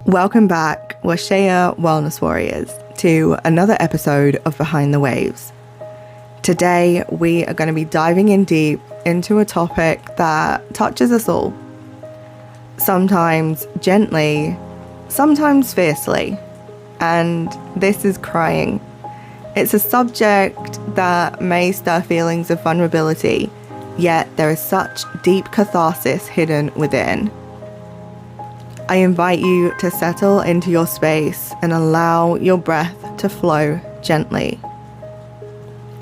Welcome back, Washaya Wellness Warriors, to another episode of Behind the Waves. Today, we are going to be diving in deep into a topic that touches us all. Sometimes gently, sometimes fiercely. And this is crying. It's a subject that may stir feelings of vulnerability, yet there is such deep catharsis hidden within. I invite you to settle into your space and allow your breath to flow gently.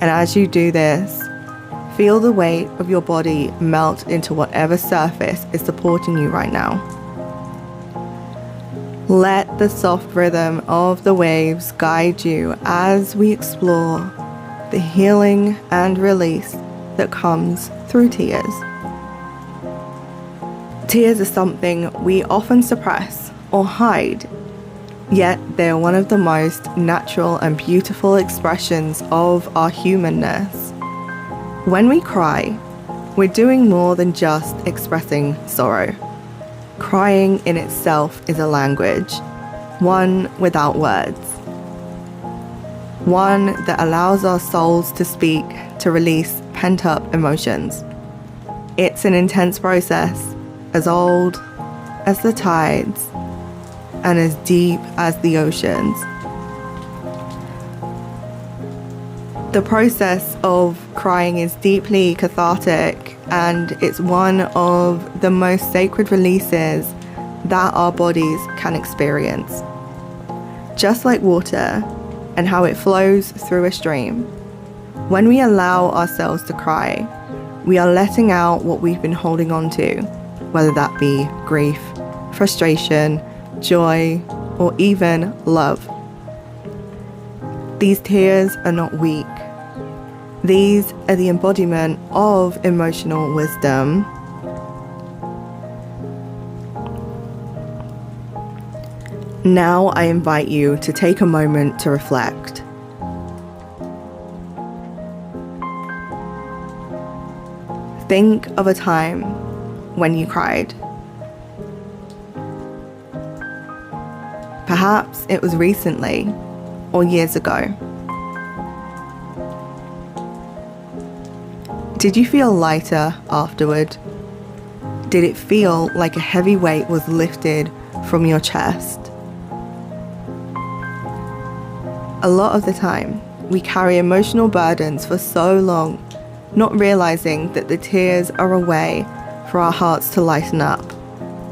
And as you do this, feel the weight of your body melt into whatever surface is supporting you right now. Let the soft rhythm of the waves guide you as we explore the healing and release that comes through tears. Tears are something we often suppress or hide, yet they're one of the most natural and beautiful expressions of our humanness. When we cry, we're doing more than just expressing sorrow. Crying in itself is a language, one without words. One that allows our souls to speak, to release pent-up emotions. It's an intense process, as old as the tides and as deep as the oceans. The process of crying is deeply cathartic, and it's one of the most sacred releases that our bodies can experience. Just like water and how it flows through a stream, when we allow ourselves to cry, we are letting out what we've been holding on to, whether that be grief, frustration, joy, or even love. These tears are not weak. These are the embodiment of emotional wisdom. Now I invite you to take a moment to reflect. Think of a time when you cried. Perhaps it was recently or years ago. Did you feel lighter afterward? Did it feel like a heavy weight was lifted from your chest? A lot of the time, we carry emotional burdens for so long, not realizing that the tears are a way for our hearts to lighten up,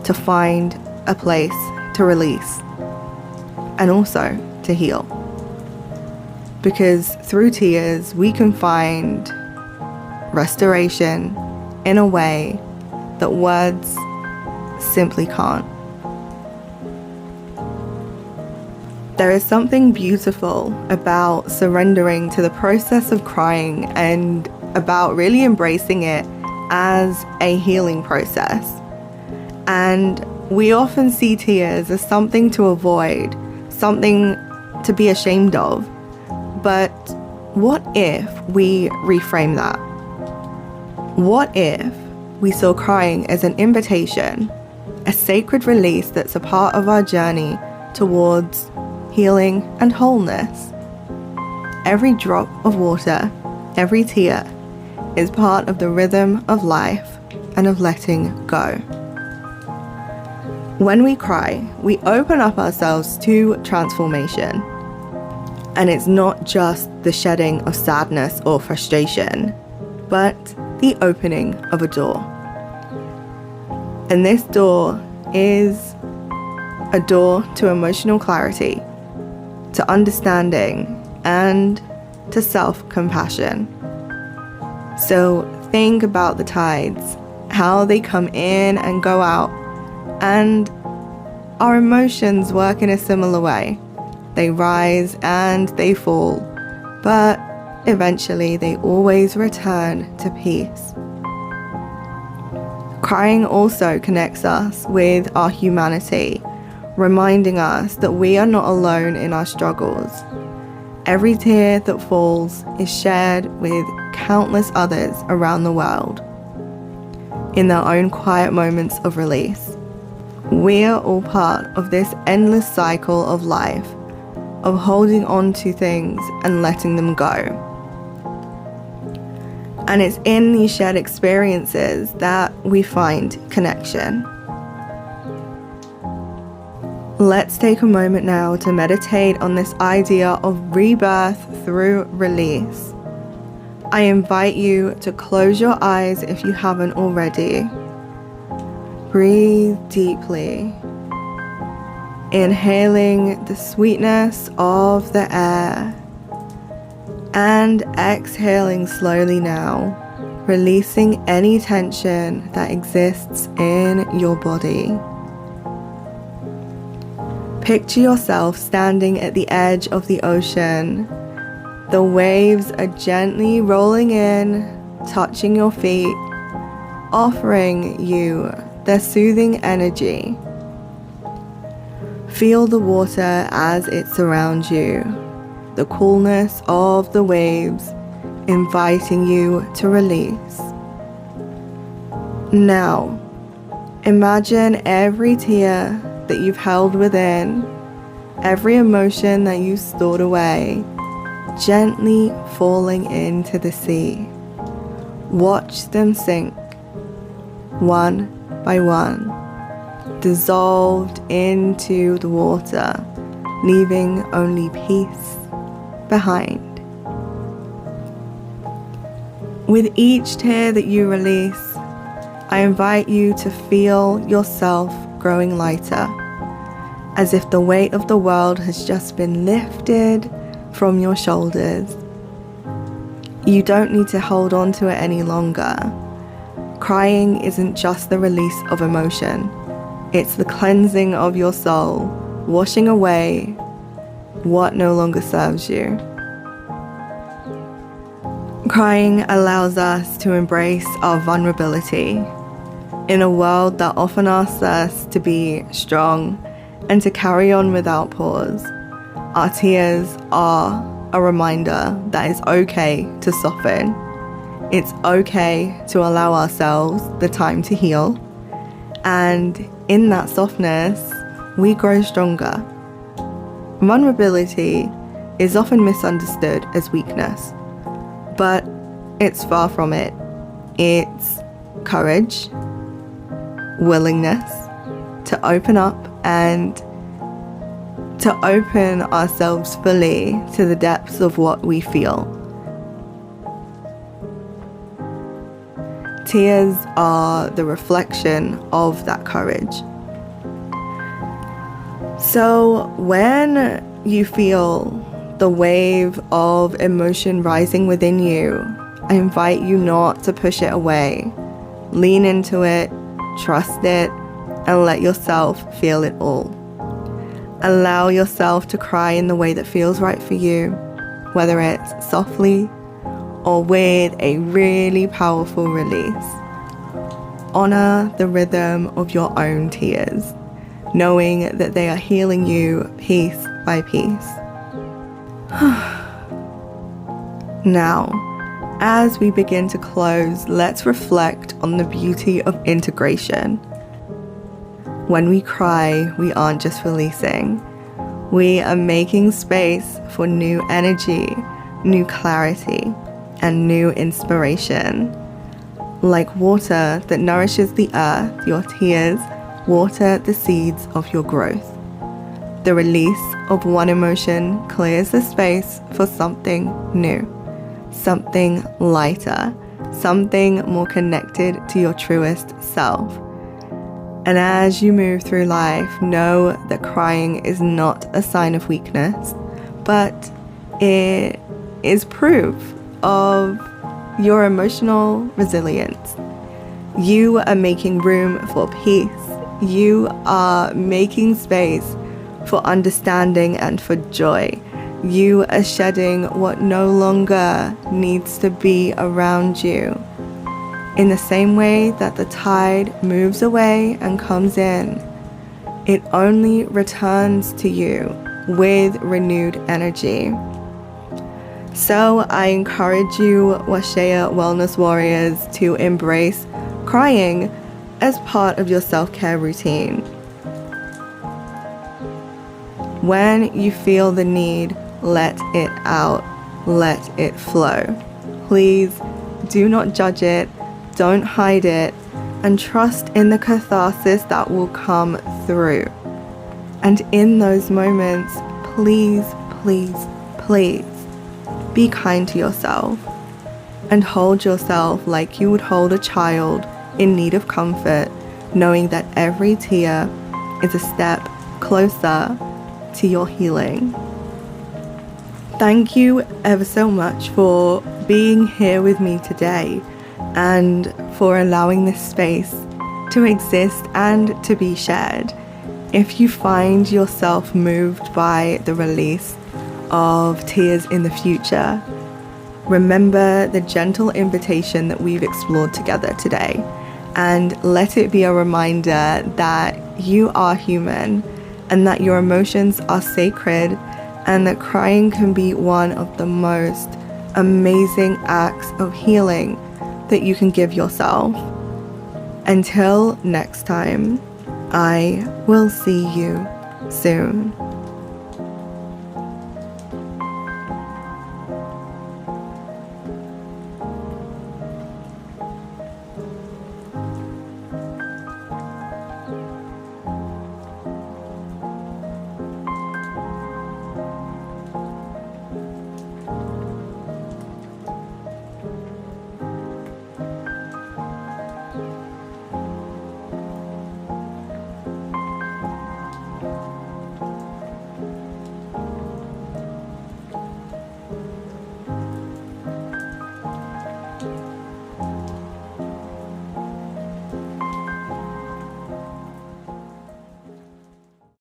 to find a place to release, and also to heal. Because through tears, we can find restoration in a way that words simply can't. There is something beautiful about surrendering to the process of crying and about really embracing it as a healing process. And we often see tears as something to avoid, something to be ashamed of. But what if we reframe that? What if we saw crying as an invitation, a sacred release that's a part of our journey towards healing and wholeness? Every drop of water, every tear, is part of the rhythm of life and of letting go. When we cry, we open up ourselves to transformation. And it's not just the shedding of sadness or frustration, but the opening of a door. And this door is a door to emotional clarity, to understanding, and to self-compassion. So think about the tides, how they come in and go out, and our emotions work in a similar way. They rise and they fall, but eventually they always return to peace. Crying also connects us with our humanity, reminding us that we are not alone in our struggles. Every tear that falls is shared with countless others around the world in their own quiet moments of release. We're all part of this endless cycle of life, of holding on to things and letting them go. And it's in these shared experiences that we find connection. Let's take a moment now to meditate on this idea of rebirth through release. I invite you to close your eyes if you haven't already. Breathe deeply, inhaling the sweetness of the air and exhaling slowly now, releasing any tension that exists in your body. Picture yourself standing at the edge of the ocean. The waves are gently rolling in, touching your feet, offering you their soothing energy. Feel the water as it surrounds you, the coolness of the waves inviting you to release. Now, imagine every tear that you've held within, every emotion that you stored away, gently falling into the sea. Watch them sink, one by one, dissolved into the water, leaving only peace behind. With each tear that you release, I invite you to feel yourself growing lighter, as if the weight of the world has just been lifted from your shoulders. You don't need to hold on to it any longer. Crying isn't just the release of emotion. It's the cleansing of your soul, washing away what no longer serves you. Crying allows us to embrace our vulnerability. In a world that often asks us to be strong and to carry on without pause, our tears are a reminder that it's okay to soften. It's okay to allow ourselves the time to heal. And in that softness, we grow stronger. Vulnerability is often misunderstood as weakness, but it's far from it. It's courage, willingness to open up and to open ourselves fully to the depths of what we feel. Tears are the reflection of that courage. So when you feel the wave of emotion rising within you, I invite you not to push it away. Lean into it, trust it, and let yourself feel it all. Allow yourself to cry in the way that feels right for you, whether it's softly or with a really powerful release. Honor the rhythm of your own tears, knowing that they are healing you piece by piece. Now, as we begin to close, let's reflect on the beauty of integration. When we cry, we aren't just releasing. We are making space for new energy, new clarity, and new inspiration. Like water that nourishes the earth, your tears water the seeds of your growth. The release of one emotion clears the space for something new, something lighter, something more connected to your truest self. And as you move through life, know that crying is not a sign of weakness, but it is proof of your emotional resilience. You are making room for peace. You are making space for understanding and for joy. You are shedding what no longer needs to be around you. In the same way that the tide moves away and comes in, it only returns to you with renewed energy. So I encourage you, Washaya Wellness Warriors, to embrace crying as part of your self-care routine. When you feel the need, let it out, let it flow. Please do not judge it, don't hide it, and trust in the catharsis that will come through. And in those moments, please, please, please be kind to yourself and hold yourself like you would hold a child in need of comfort, knowing that every tear is a step closer to your healing. Thank you ever so much for being here with me today and for allowing this space to exist and to be shared. If you find yourself moved by the release of tears in the future, remember the gentle invitation that we've explored together today, and let it be a reminder that you are human and that your emotions are sacred, and that crying can be one of the most amazing acts of healing that you can give yourself. Until next time, I will see you soon.